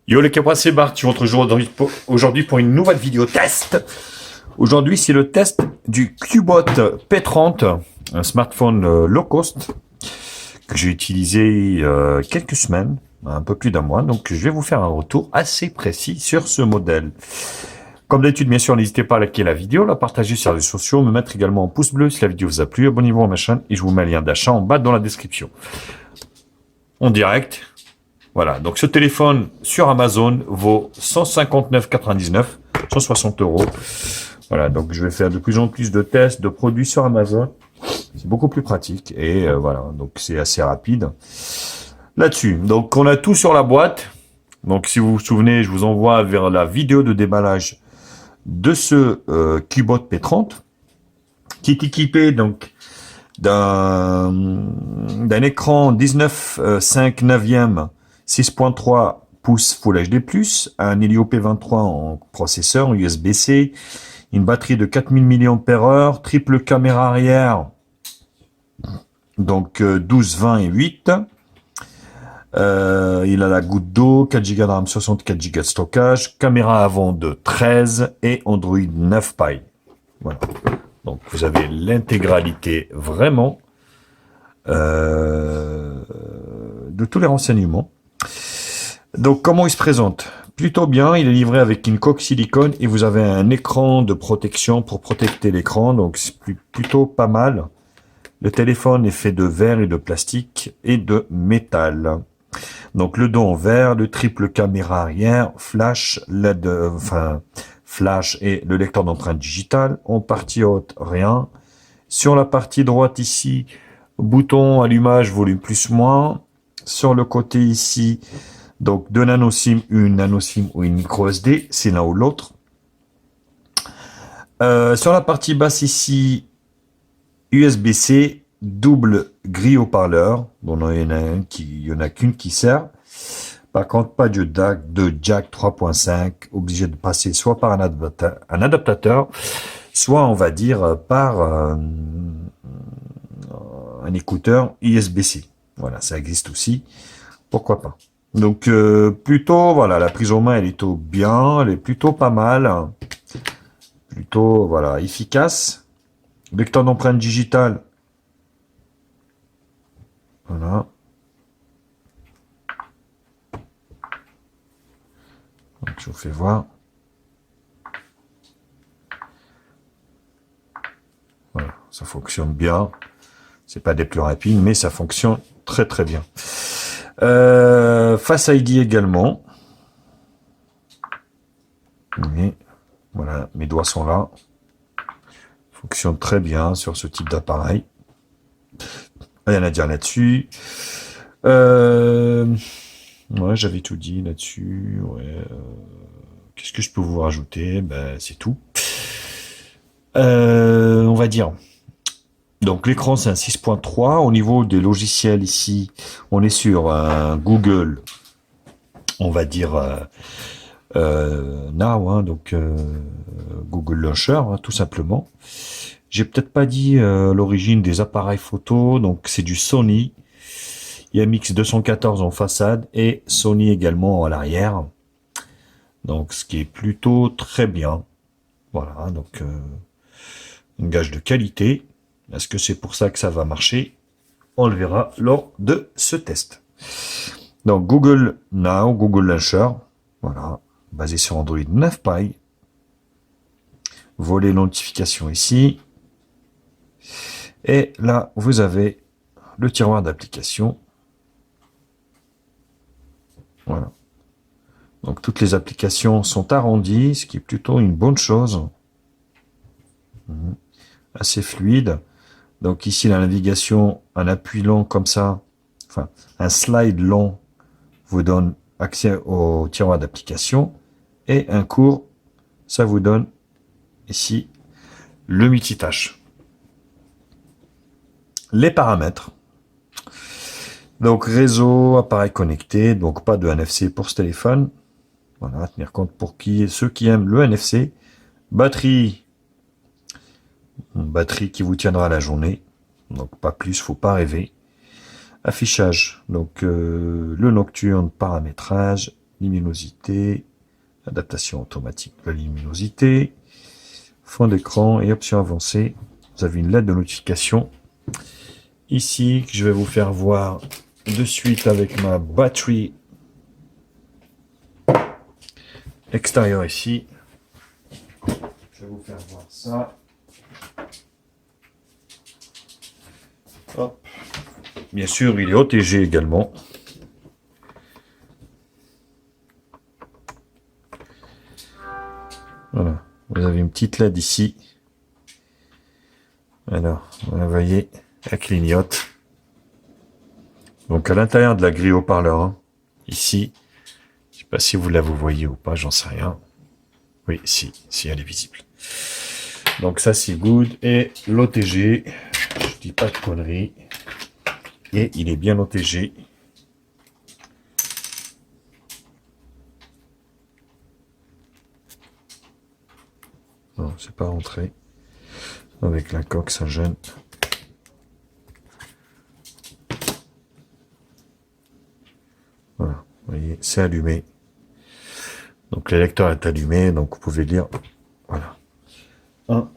Yo les cabras, c'est Bart, je rentre aujourd'hui pour une nouvelle vidéo test. Aujourd'hui, c'est le test du Cubot P30, un smartphone low cost que j'ai utilisé quelques semaines, un peu plus d'un mois. Donc, je vais vous faire un retour assez précis sur ce modèle. Comme d'habitude, bien sûr, n'hésitez pas à liker la vidéo, la partager sur les réseaux sociaux, me mettre également un pouce bleu si la vidéo vous a plu, abonnez-vous à ma chaîne et je vous mets un lien d'achat en bas dans la description. En direct. Voilà, donc ce téléphone sur Amazon vaut 159,99, 160 euros. Voilà, donc je vais faire de plus en plus de tests de produits sur Amazon. C'est beaucoup plus pratique et voilà, donc c'est assez rapide là-dessus. Donc on a tout sur la boîte. Donc si vous vous souvenez, je vous envoie vers la vidéo de déballage de ce Cubot P30 qui est équipé donc d'un écran 19,5 neuvième 6.3 pouces Full HD+, un Helio P23 en processeur USB-C, une batterie de 4000 mAh, triple caméra arrière, donc 12, 20 et 8. Il a la goutte d'eau, 4 Go de RAM, 64 Go de stockage, caméra avant de 13 et Android 9 Pie. Voilà. Donc vous avez l'intégralité vraiment de tous les renseignements. Donc comment il se présente? Plutôt bien, il est livré avec une coque silicone et vous avez un écran de protection pour protéger l'écran, donc c'est plutôt pas mal. Le téléphone est fait de verre et de plastique et de métal. Donc le dos en verre, le triple caméra arrière, flash, LED, flash et le lecteur d'empreinte digitale. En partie haute, rien. Sur la partie droite ici, bouton allumage, volume plus moins. Sur le côté ici, donc deux nano SIM, une nano SIM ou une micro SD, c'est l'un ou l'autre. Sur la partie basse ici, USB-C, double grille haut-parleur. Bon, il y en a qu'une qui sert. Par contre, pas de jack 3.5, obligé de passer soit par un adaptateur, soit on va dire par un écouteur USB-C. Voilà, ça existe aussi. Pourquoi pas. Donc plutôt, voilà, la prise en main, elle est plutôt bien, elle est plutôt pas mal. Plutôt, voilà, efficace. Lecteur d'empreinte digitale. Voilà. Donc, je vous fais voir. Voilà, ça fonctionne bien. C'est pas des plus rapides, mais ça fonctionne très très bien. Face ID également. Oui, voilà, mes doigts sont là. Fonctionne très bien sur ce type d'appareil. Rien à dire là-dessus. Ouais, j'avais tout dit là-dessus. Ouais, qu'est-ce que je peux vous rajouter? Ben, c'est tout. On va dire. Donc l'écran c'est un 6.3. Au niveau des logiciels ici, on est sur un Google, on va dire Now, hein, donc Google Launcher, hein, tout simplement. J'ai peut-être pas dit l'origine des appareils photo, donc c'est du Sony IMX 214 en façade et Sony également à l'arrière. Donc ce qui est plutôt très bien. Voilà, donc un gage de qualité. Est-ce que c'est pour ça que ça va marcher? On le verra lors de ce test. Donc Google Now, Google Launcher, voilà, basé sur Android 9 Pie. Volet notification ici. Et là, vous avez le tiroir d'application. Voilà. Donc toutes les applications sont arrondies, ce qui est plutôt une bonne chose. Assez fluide. Donc ici, la navigation, un appui long comme ça, enfin, un slide long vous donne accès au tiroir d'application. Et un court, ça vous donne ici le multitâche. Les paramètres. Donc réseau, appareil connecté, donc pas de NFC pour ce téléphone. Voilà, à tenir compte pour ceux qui aiment le NFC. Batterie, une batterie qui vous tiendra la journée. Donc pas plus, faut pas rêver. Affichage, donc le nocturne, paramétrage, luminosité, adaptation automatique de la luminosité, fond d'écran et options avancées. Vous avez une lettre de notification ici que je vais vous faire voir de suite avec ma batterie extérieure ici. Je vais vous faire voir ça. Hop. Bien sûr, il est OTG également. Voilà, vous avez une petite LED ici. Alors, vous voyez, elle clignote. Donc à l'intérieur de la grille haut-parleur, hein, ici, je ne sais pas si vous la voyez ou pas, j'en sais rien. Oui, si elle est visible. Donc ça c'est good. Et l'OTG, je dis pas de conneries. Et il est bien OTG. Non, c'est pas rentré. Avec la coque, ça gêne. Voilà, vous voyez, c'est allumé. Donc le lecteur est allumé, donc vous pouvez lire, voilà, on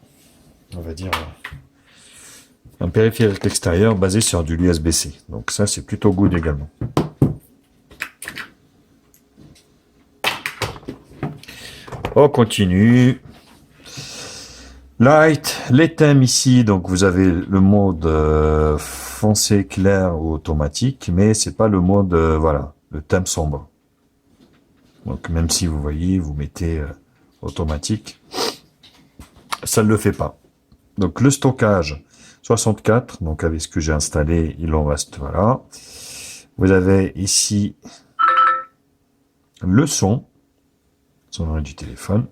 va dire, un périphérique extérieur basé sur du USB-C. Donc ça, c'est plutôt good également. On continue. Light, les thèmes ici, donc vous avez le mode foncé, clair ou automatique, mais c'est pas le mode, voilà, le thème sombre. Donc même si vous voyez, vous mettez automatique, ça ne le fait pas. Donc le stockage 64, donc avec ce que j'ai installé, il en reste, voilà. Vous avez ici le sonnerie du téléphone.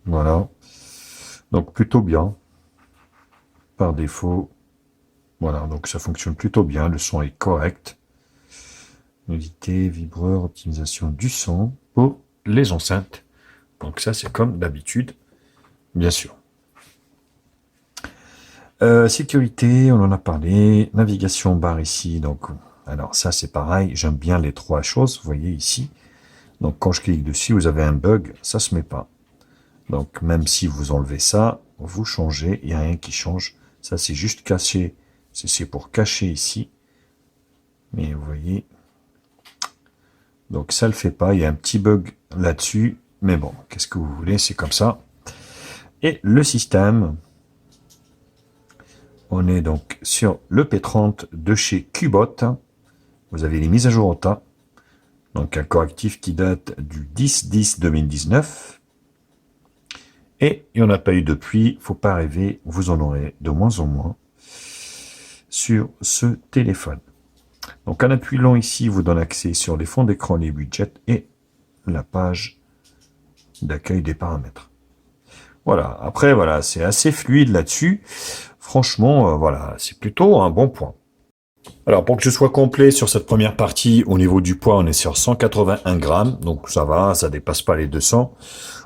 Voilà. Donc plutôt bien. Par défaut. Voilà, donc ça fonctionne plutôt bien. Le son est correct. Nudité, vibreur, optimisation du son pour les enceintes. Donc ça, c'est comme d'habitude, bien sûr. Sécurité, on en a parlé. Navigation barre ici. Donc, alors ça, c'est pareil. J'aime bien les trois choses. Vous voyez ici. Donc, quand je clique dessus, vous avez un bug. Ça se met pas. Donc, même si vous enlevez ça, vous changez. Il n'y a rien qui change. Ça, c'est juste caché. C'est pour cacher ici. Mais vous voyez. Donc, ça le fait pas. Il y a un petit bug là-dessus. Mais bon, qu'est-ce que vous voulez? C'est comme ça. Et le système. On est donc sur le P30 de chez Qbot. Vous avez les mises à jour au tas. Donc un correctif qui date du 10-10-2019. Et il n'y en a pas eu depuis. Faut pas rêver, vous en aurez de moins en moins sur ce téléphone. Donc en appuyant ici, vous donne accès sur les fonds d'écran, les widgets et la page d'accueil des paramètres. Voilà, après voilà, c'est assez fluide là-dessus. Franchement, voilà, c'est plutôt un bon point. Alors, pour que je sois complet sur cette première partie, au niveau du poids, on est sur 181 grammes. Donc, ça va, ça dépasse pas les 200.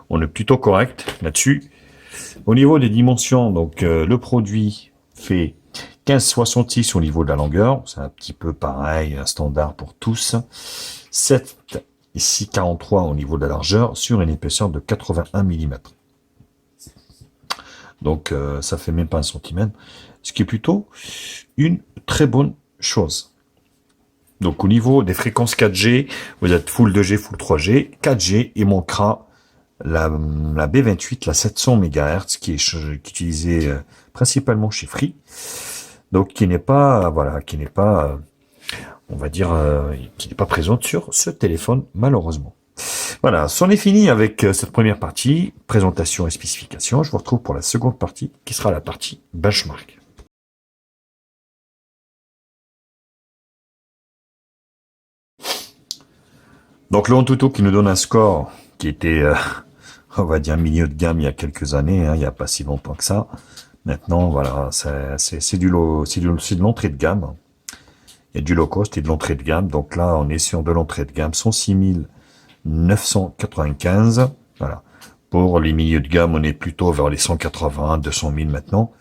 On est plutôt correct là-dessus. Au niveau des dimensions, donc, le produit fait 15,66 au niveau de la longueur. C'est un petit peu pareil, un standard pour tous. 7 et 6,43 au niveau de la largeur sur une épaisseur de 81 mm. Donc, ça fait même pas 1 cm, ce qui est plutôt une très bonne chose. Donc, au niveau des fréquences 4G, vous êtes full 2G, full 3G. 4G, il manquera la B28, la 700 MHz, qui est utilisée principalement chez Free. Donc, qui n'est pas, voilà, qui n'est pas, on va dire, qui n'est pas présente sur ce téléphone, malheureusement. Voilà, c'en est fini avec cette première partie, présentation et spécification. Je vous retrouve pour la seconde partie, qui sera la partie benchmark. Donc le Antutu qui nous donne un score qui était, on va dire, milieu de gamme il y a quelques années, hein, il n'y a pas si longtemps que ça. Maintenant, voilà, c'est de l'entrée de gamme. Il y a du low cost et de l'entrée de gamme. Donc là, on est sur de l'entrée de gamme, 106 995. Voilà. Pour les milieux de gamme, on est plutôt vers les 180, 200 000 maintenant.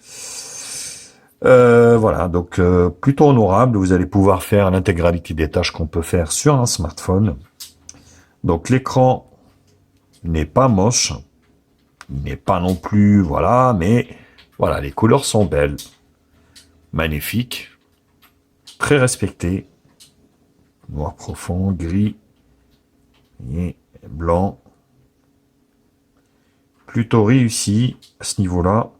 Voilà, donc plutôt honorable. Vous allez pouvoir faire l'intégralité des tâches qu'on peut faire sur un smartphone. Donc l'écran n'est pas moche, il n'est pas non plus, voilà, mais voilà, les couleurs sont belles, magnifiques, très respectées. Noir profond, gris et blanc. Plutôt réussi à ce niveau-là.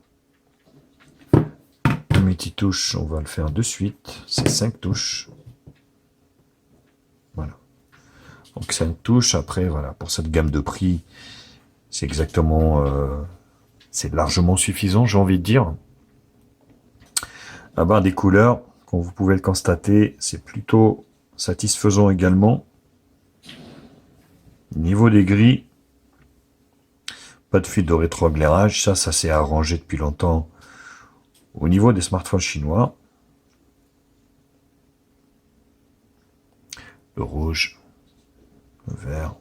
Multitouche, on va le faire de suite. C'est 5 touches. Voilà. Donc 5 touches. Après, voilà, pour cette gamme de prix, c'est exactement, c'est largement suffisant, j'ai envie de dire. La barre des couleurs, comme vous pouvez le constater, c'est plutôt satisfaisant également. Niveau des gris, pas de fuite de rétroéclairage, ça s'est arrangé depuis longtemps au niveau des smartphones chinois. Le rouge, le vert,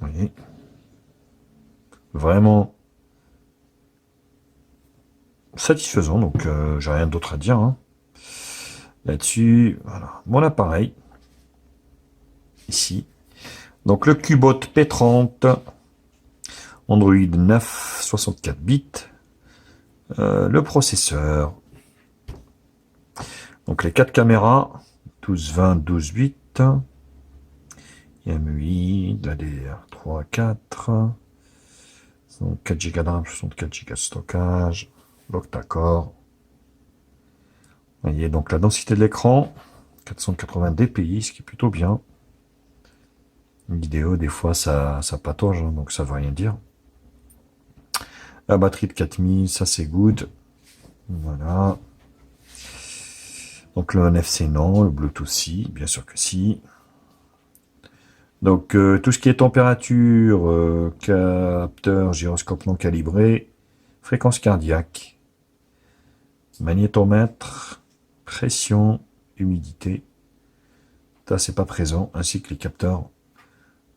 vous voyez, vraiment satisfaisant, donc j'ai rien d'autre à dire hein. Là-dessus. Voilà, mon appareil, ici, donc le Cubot P30, Android 9, 64 bits, le processeur, donc les 4 caméras, 12, 20, 12, 8, IMUI, de la DDR3, 4, 4 Go de RAM, 64 Go de stockage, l'octa-core. Vous voyez donc la densité de l'écran, 480 dpi, ce qui est plutôt bien. Une vidéo, des fois, ça patauge, hein, donc ça veut rien dire. La batterie de 4000, ça c'est good. Voilà. Donc le NFC non, le Bluetooth si, bien sûr que si. Donc tout ce qui est température, capteur, gyroscope non calibré, fréquence cardiaque, magnétomètre, pression, humidité, ça c'est pas présent, ainsi que les capteurs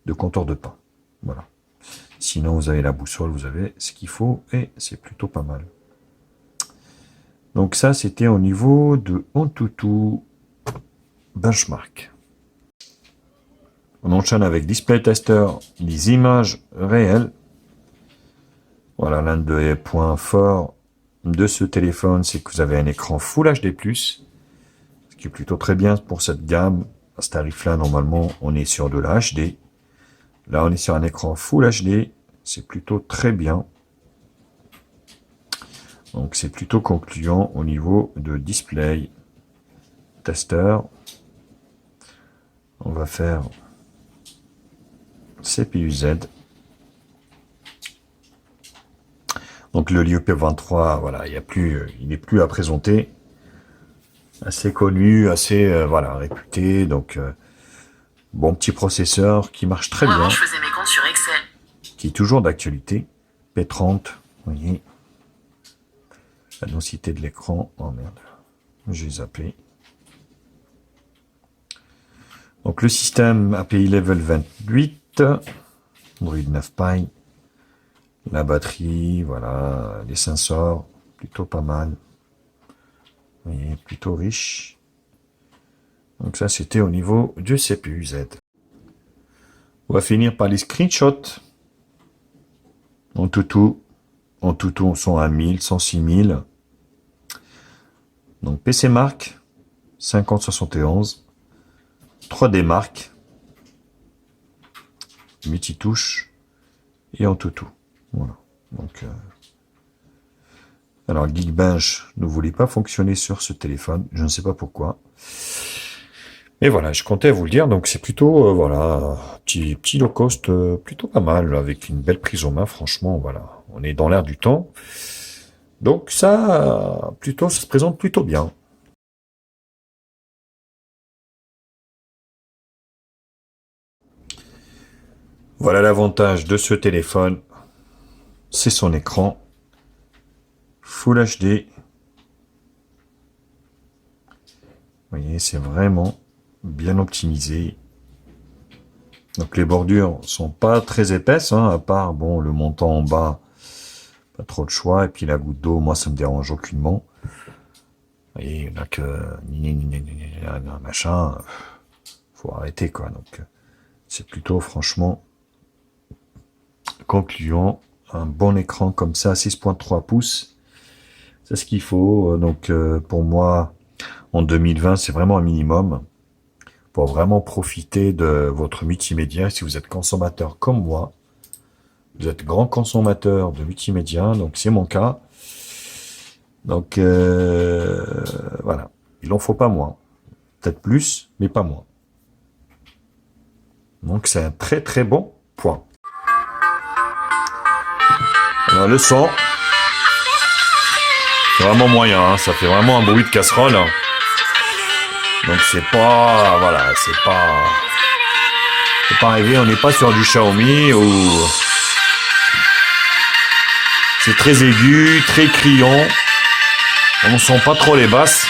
de compteur de pas. Voilà. Sinon vous avez la boussole, vous avez ce qu'il faut et c'est plutôt pas mal. Donc ça c'était au niveau de Antutu Benchmark. On enchaîne avec Display Tester, les images réelles. Voilà, l'un des points forts de ce téléphone, c'est que vous avez un écran Full HD+, ce qui est plutôt très bien pour cette gamme. À ce tarif-là, normalement, on est sur de la HD. Là, on est sur un écran Full HD, c'est plutôt très bien. Donc, c'est plutôt concluant au niveau de Display Tester. On va faire CPU-Z. Donc le l'IEP23, voilà, il n'est plus à présenter. Assez connu, assez voilà, réputé. Donc bon petit processeur qui marche très bien. Je faisais mes comptes sur Excel. Qui est toujours d'actualité. P30, vous voyez. La densité de l'écran. Oh merde, j'ai zappé. Donc le système API Level 28, Android 9 Pie. La batterie, voilà, les sensors, plutôt pas mal. Vous voyez, plutôt riche. Donc ça, c'était au niveau du CPU-Z. On va finir par les screenshots. En tout, on sont à 1000, 106 000. Donc PC Mark, 5071. 3D Mark, multitouche et en tout. Voilà. Donc, alors Geekbench ne voulait pas fonctionner sur ce téléphone, je ne sais pas pourquoi. Mais voilà, je comptais vous le dire, donc c'est plutôt voilà, petit low cost, plutôt pas mal, avec une belle prise en main, franchement, voilà. On est dans l'air du temps. Donc ça, plutôt, ça se présente plutôt bien. Voilà l'avantage de ce téléphone. C'est son écran Full HD. Vous voyez, c'est vraiment bien optimisé. Donc les bordures sont pas très épaisses, hein, à part bon le montant en bas, pas trop de choix. Et puis la goutte d'eau, moi ça me dérange aucunement. Vous voyez, il n'y en a que machin. Faut arrêter quoi. Donc c'est plutôt franchement concluant. Un bon écran comme ça, 6.3 pouces, c'est ce qu'il faut. Donc pour moi, en 2020, c'est vraiment un minimum pour vraiment profiter de votre multimédia. Si vous êtes consommateur comme moi, vous êtes grand consommateur de multimédia, donc c'est mon cas. Donc voilà, il en faut pas moins. Peut-être plus, mais pas moins. Donc c'est un très très bon point. Alors, le son, c'est vraiment moyen, hein, ça fait vraiment un bruit de casserole. Donc c'est pas, voilà, c'est pas arrivé, on n'est pas sur du Xiaomi ou c'est très aigu, très criant. On ne sent pas trop les basses.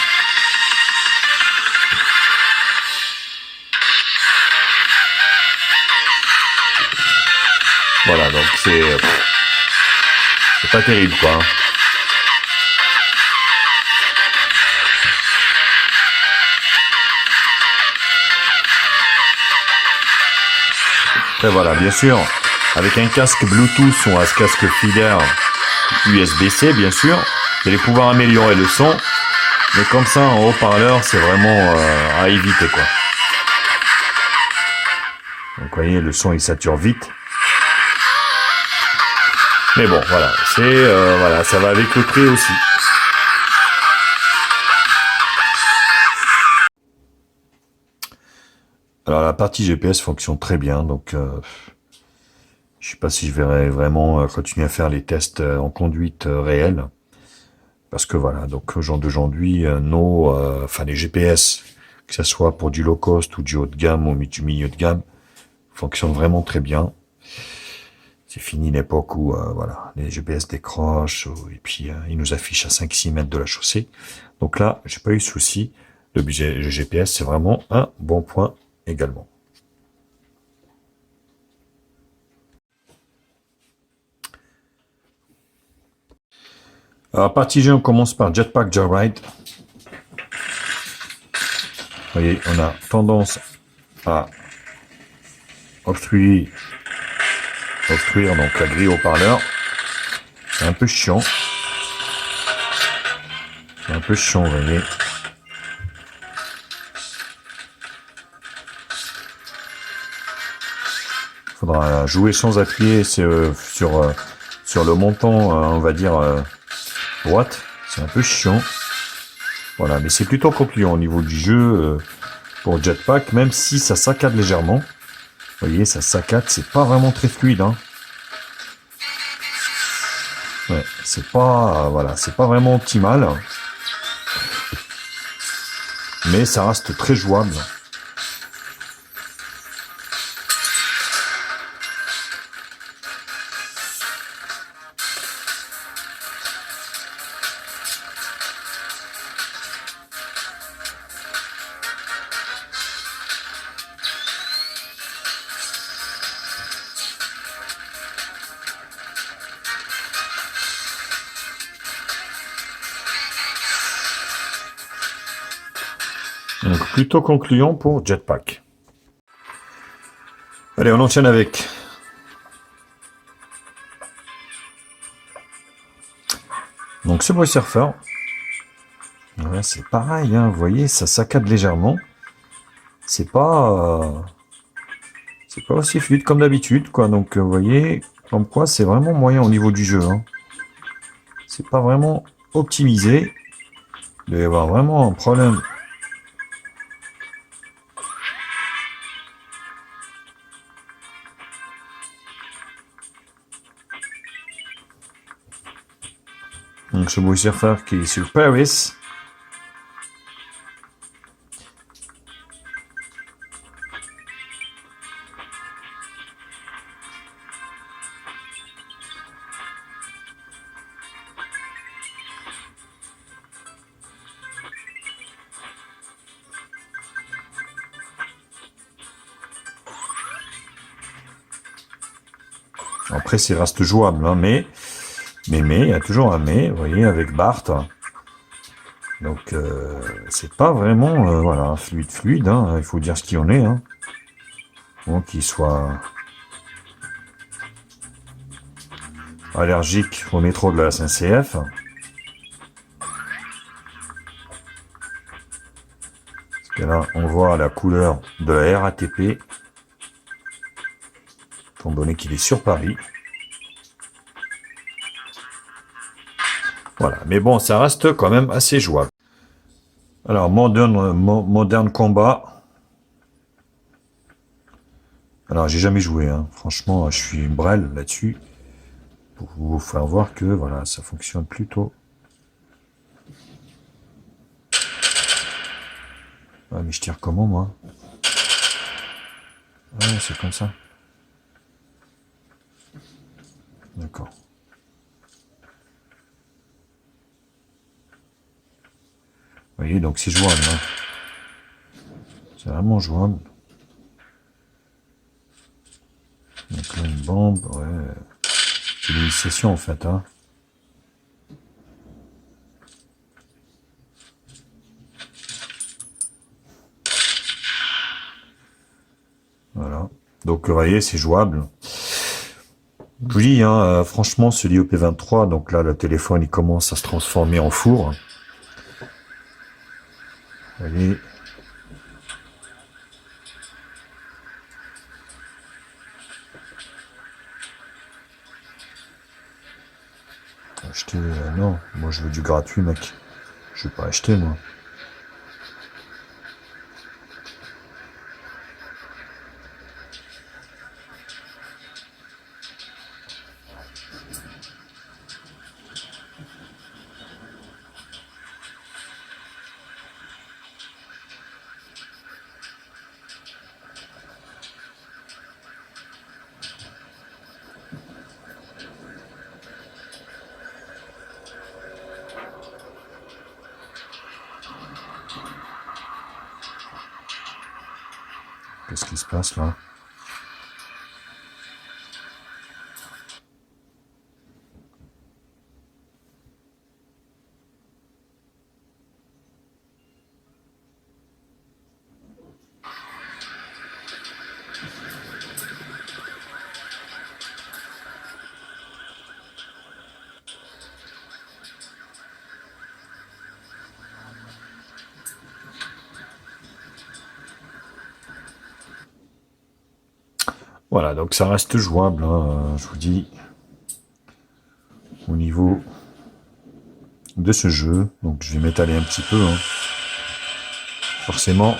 Voilà, donc c'est pas terrible quoi. Après voilà, bien sûr, avec un casque Bluetooth ou un casque filaire USB-C, bien sûr, vous allez pouvoir améliorer le son. Mais comme ça, en haut-parleur, c'est vraiment à éviter quoi. Donc vous voyez, le son il sature vite. Mais bon, voilà, c'est voilà, ça va avec le prix aussi. Alors la partie GPS fonctionne très bien, donc je sais pas si je vais vraiment continuer à faire les tests en conduite réelle, parce que voilà, donc au jour d'aujourd'hui, enfin les GPS, que ce soit pour du low cost ou du haut de gamme ou du milieu de gamme, fonctionnent vraiment très bien. C'est fini l'époque où voilà, les GPS décrochent et puis ils nous affichent à 5-6 mètres de la chaussée. Donc là, j'ai pas eu de souci. Le GPS, c'est vraiment un bon point également. Alors, partie G, on commence par Jetpack Joyride. Vous voyez, on a tendance à obstruire donc la grille haut-parleur. C'est un peu chiant. C'est un peu chiant, vous voyez. Faudra jouer sans appuyer sur le montant, on va dire, droite. C'est un peu chiant. Voilà, mais c'est plutôt concluant au niveau du jeu pour Jetpack, même si ça saccade légèrement. Vous voyez, ça saccade, c'est pas vraiment très fluide. Hein. Ouais, c'est pas, voilà, c'est pas vraiment optimal. Mais ça reste très jouable. Donc plutôt concluant pour Jetpack. Allez, on enchaîne avec donc Subway Surfer. Ouais, c'est pareil, hein, vous voyez, ça saccade légèrement. C'est pas aussi fluide comme d'habitude, quoi. Donc vous voyez, comme quoi c'est vraiment moyen au niveau du jeu. Hein. C'est pas vraiment optimisé. Il doit y avoir vraiment un problème. Donc Subway Surfer qui est sur Paris. Après, c'est reste jouable, hein, mais, il y a toujours un mais, vous voyez, avec Bart. Donc, c'est pas vraiment, voilà, fluide, hein, il faut dire ce qu'il en est, hein. Bon, qu'il soit allergique au métro de la SNCF. Et là, on voit la couleur de la RATP, étant donné qu'il est sur Paris. Voilà, mais bon, ça reste quand même assez jouable. Alors, Modern Combat. Alors, j'ai jamais joué, hein. Franchement, je suis brel là-dessus. Pour vous faire voir que, voilà, ça fonctionne plutôt. Ah, mais je tire comment, moi? Ouais, c'est comme ça. D'accord. Vous voyez, donc c'est jouable, hein. C'est vraiment jouable. Donc là, une bombe, ouais. C'est l'initiation, en fait, hein. Voilà. Donc, vous voyez, c'est jouable. Je vous dis, hein, franchement, ce Lio P23, donc là, le téléphone, il commence à se transformer en four. Allez. Acheter, non, moi je veux du gratuit, mec. Je vais pas acheter, moi. Qu'est-ce qui se passe là? Voilà, donc ça reste jouable, hein, je vous dis, au niveau de ce jeu. Donc je vais m'étaler un petit peu, hein. Forcément.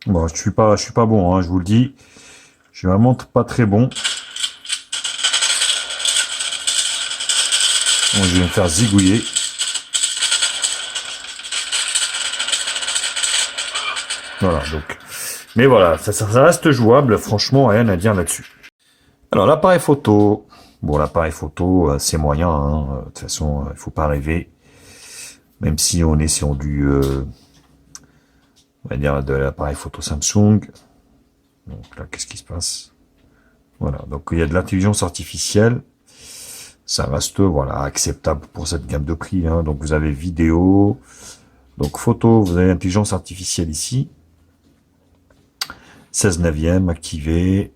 Bon, je suis pas bon, hein, je vous le dis. Je suis vraiment pas très bon. Bon, je vais me faire zigouiller. Voilà, donc. Mais voilà, ça reste jouable. Franchement, rien à dire là-dessus. Alors, l'appareil photo. Bon, l'appareil photo, c'est moyen, hein. De toute façon, il faut pas rêver. Même si on est sur du, on va dire, de l'appareil photo Samsung. Donc là, qu'est-ce qui se passe? Voilà, donc il y a de l'intelligence artificielle. Ça reste, voilà, acceptable pour cette gamme de prix, hein. Donc vous avez vidéo, donc photo, vous avez l'intelligence artificielle ici. 16 neuvième, activé.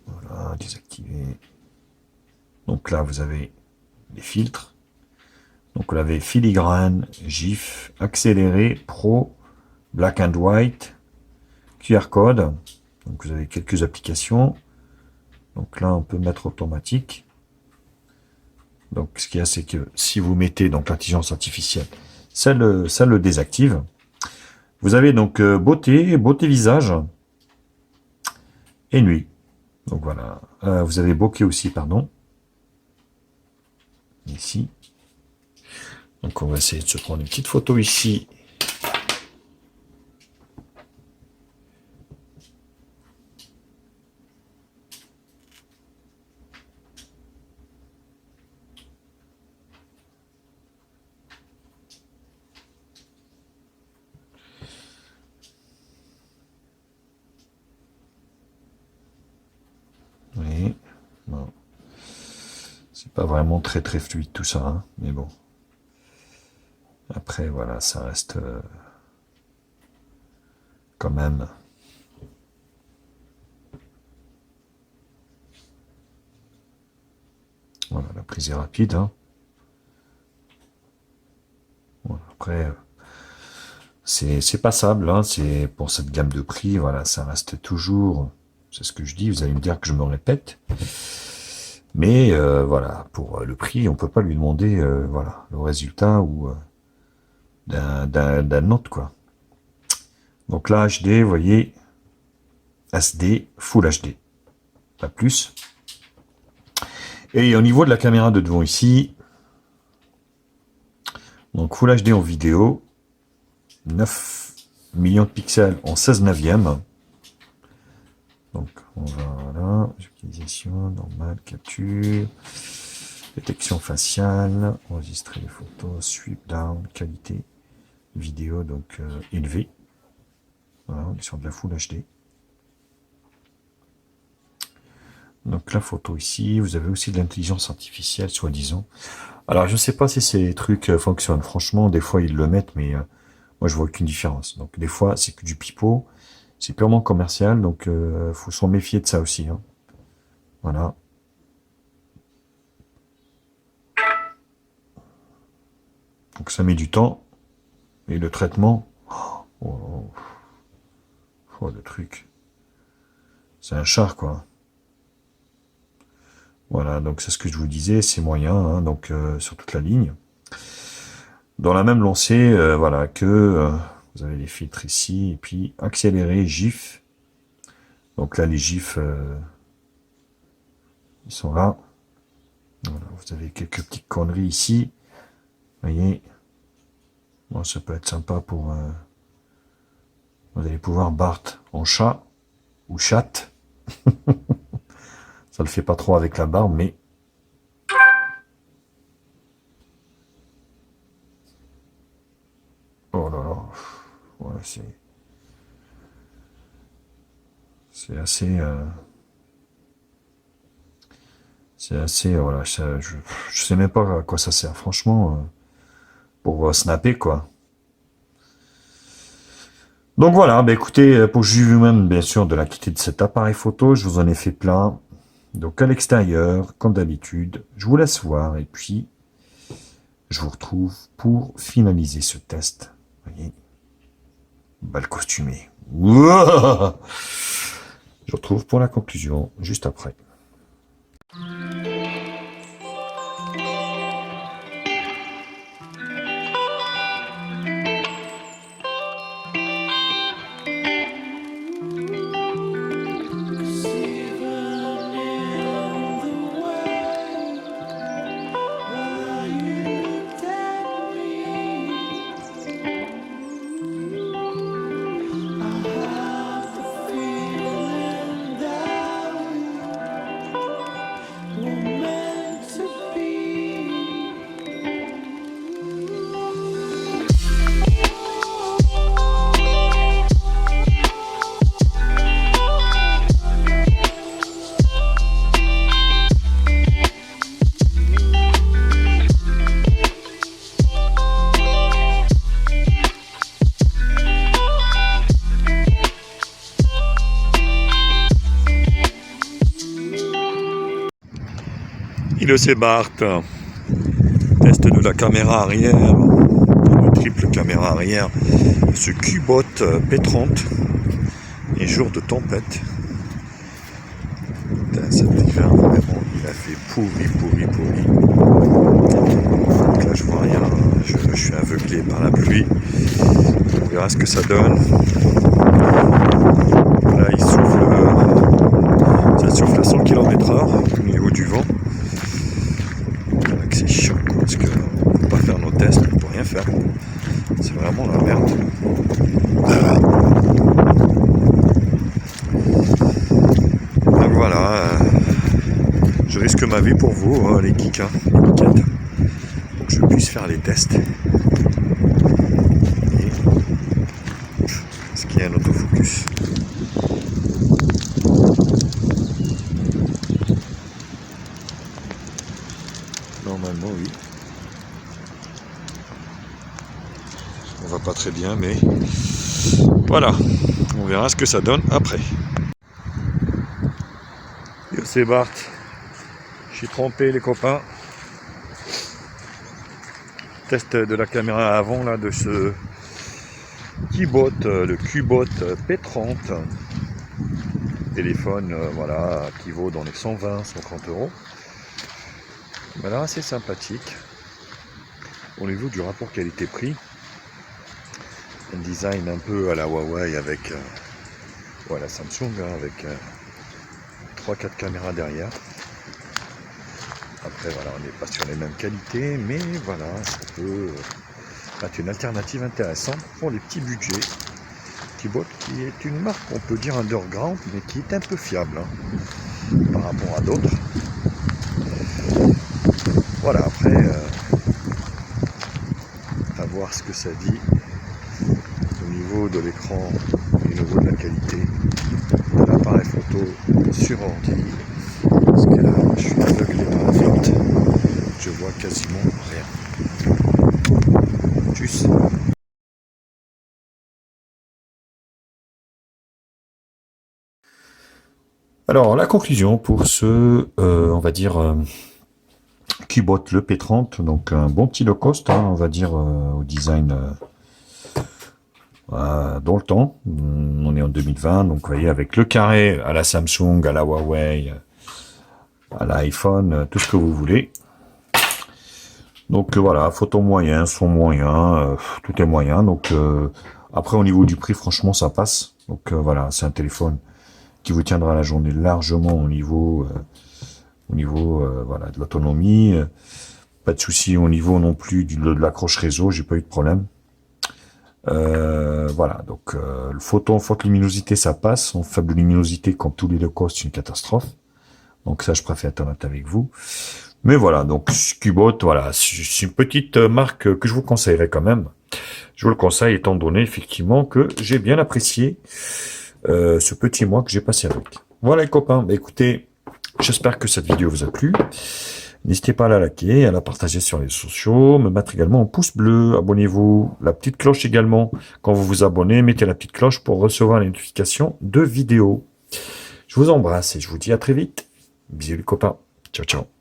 Voilà, désactivé. Donc là, vous avez les filtres. Donc vous avez filigrane, GIF, accéléré, pro, black and white, QR code. Donc vous avez quelques applications. Donc là, on peut mettre automatique. Donc ce qu'il y a, c'est que si vous mettez donc l'intelligence artificielle, ça le désactive. Vous avez donc beauté visage et nuit. Donc voilà. Vous avez bokeh aussi, pardon. Ici. Donc on va essayer de se prendre une petite photo ici. Oui. Bon. C'est pas vraiment très fluide tout ça, hein, mais bon. Après, voilà, ça reste quand même. Voilà, la prise est rapide. Hein. Voilà, après, c'est passable. Hein, c'est pour cette gamme de prix. Voilà, ça reste toujours. C'est ce que je dis. Vous allez me dire que je me répète. Mais voilà, pour le prix, on peut pas lui demander voilà, le résultat ou d'un autre, quoi. Donc là, HD, vous voyez, SD, Full HD, pas plus. Et au niveau de la caméra de devant ici, donc Full HD en vidéo, 9 millions de pixels en 16 neuvième. Donc on va, voilà, utilisation, normale, capture, détection faciale, enregistrer les photos, sweep down, qualité, vidéo, donc élevée. Voilà, on est sur de la Full HD. Donc la photo ici, vous avez aussi de l'intelligence artificielle, soi-disant. Alors je ne sais pas si ces trucs fonctionnent. Franchement, des fois ils le mettent, mais moi je vois aucune différence. Donc des fois c'est que du pipeau, c'est purement commercial, donc faut s'en méfier de ça aussi. Hein. Voilà. Donc ça met du temps. Et le traitement, le truc, c'est un char quoi. Voilà, donc c'est ce que je vous disais, c'est moyen, hein, donc sur toute la ligne. Dans la même lancée, voilà, que vous avez les filtres ici, et puis accélérer, GIF. Donc là, les GIFs, ils sont là. Voilà, vous avez quelques petites conneries ici. Vous voyez, bon, ça peut être sympa pour... vous allez pouvoir Bart en chat, ou chat. Ça le fait pas trop avec la barbe, mais... Oh là là. Voilà, c'est assez... c'est assez... Voilà, je sais même pas à quoi ça sert. Franchement, pour snapper, quoi. Donc voilà, bah écoutez, pour juger vous-même, bien sûr, de la qualité de cet appareil photo, je vous en ai fait plein. Donc à l'extérieur, comme d'habitude, je vous laisse voir et puis je vous retrouve pour finaliser ce test. Vous voyez, balle costumée. Ouah, je vous retrouve pour la conclusion juste après. C'est Bart. Test de la caméra arrière, une triple caméra arrière, ce Qbot P30. et jour de tempête. Putain, cet hiver, vraiment, il a fait pourri. Donc là, je vois rien, je suis aveuglé par la pluie. On verra ce que ça donne. Là, il souffle, ça souffle à 100 km/h au niveau du vent. C'est chiant, quoi, parce qu'on ne peut pas faire nos tests, on ne peut rien faire. C'est vraiment la merde. Donc voilà, je risque ma vie pour vous, les geeks, les geekettes, pour que je puisse faire les tests. Et est-ce qu'il y a un autofocus? Normalement, oui. On va pas très bien, mais voilà. On verra ce que ça donne après. Yo, c'est Bart. Je suis trompé, les copains. Test de la caméra avant là de ce Qbot, le Qbot P30. Téléphone, voilà, qui vaut dans les 120-130 euros. Voilà, assez sympathique. Au niveau du rapport qualité-prix, un design un peu à la Huawei avec voilà, Samsung, avec 3-4 caméras derrière. Après voilà, on n'est pas sur les mêmes qualités, mais voilà, ça peut être une alternative intéressante pour les petits budgets. Qbot qui est une marque, on peut dire underground, mais qui est un peu fiable par rapport à d'autres. Voilà, après, à voir ce que ça dit au niveau de l'écran, au niveau de la qualité de l'appareil photo sur ordi. Parce que là, je suis aveuglé par la flotte, je vois quasiment rien. Tchuss. Alors, la conclusion pour ce, on va dire, Qbot le P30, donc un bon petit low cost, on va dire, au design dans le temps. On est en 2020, donc vous voyez, avec le carré à la Samsung, à la Huawei, à l'iPhone, tout ce que vous voulez. Donc voilà, photo moyen, son moyen, tout est moyen. Donc après, au niveau du prix, franchement, ça passe. Donc voilà, c'est un téléphone qui vous tiendra la journée largement au niveau voilà, de l'autonomie. Pas de souci au niveau non plus de l'accroche réseau, j'ai pas eu de problème. Voilà, donc le photo en forte luminosité, ça passe. En faible luminosité, comme tous les low cost, c'est une catastrophe. Donc ça, je préfère être honnête avec vous. Mais voilà, donc Qbot, voilà, c'est une petite marque que je vous conseillerais quand même. Je vous le conseille étant donné effectivement que j'ai bien apprécié ce petit mois que j'ai passé avec. Voilà les copains, bah, écoutez, j'espère que cette vidéo vous a plu. N'hésitez pas à la liker, à la partager sur les réseaux sociaux, me mettre également un pouce bleu, abonnez-vous, la petite cloche également. Quand vous vous abonnez, mettez la petite cloche pour recevoir les notifications de vidéos. Je vous embrasse et je vous dis à très vite. Bisous les copains. Ciao, ciao.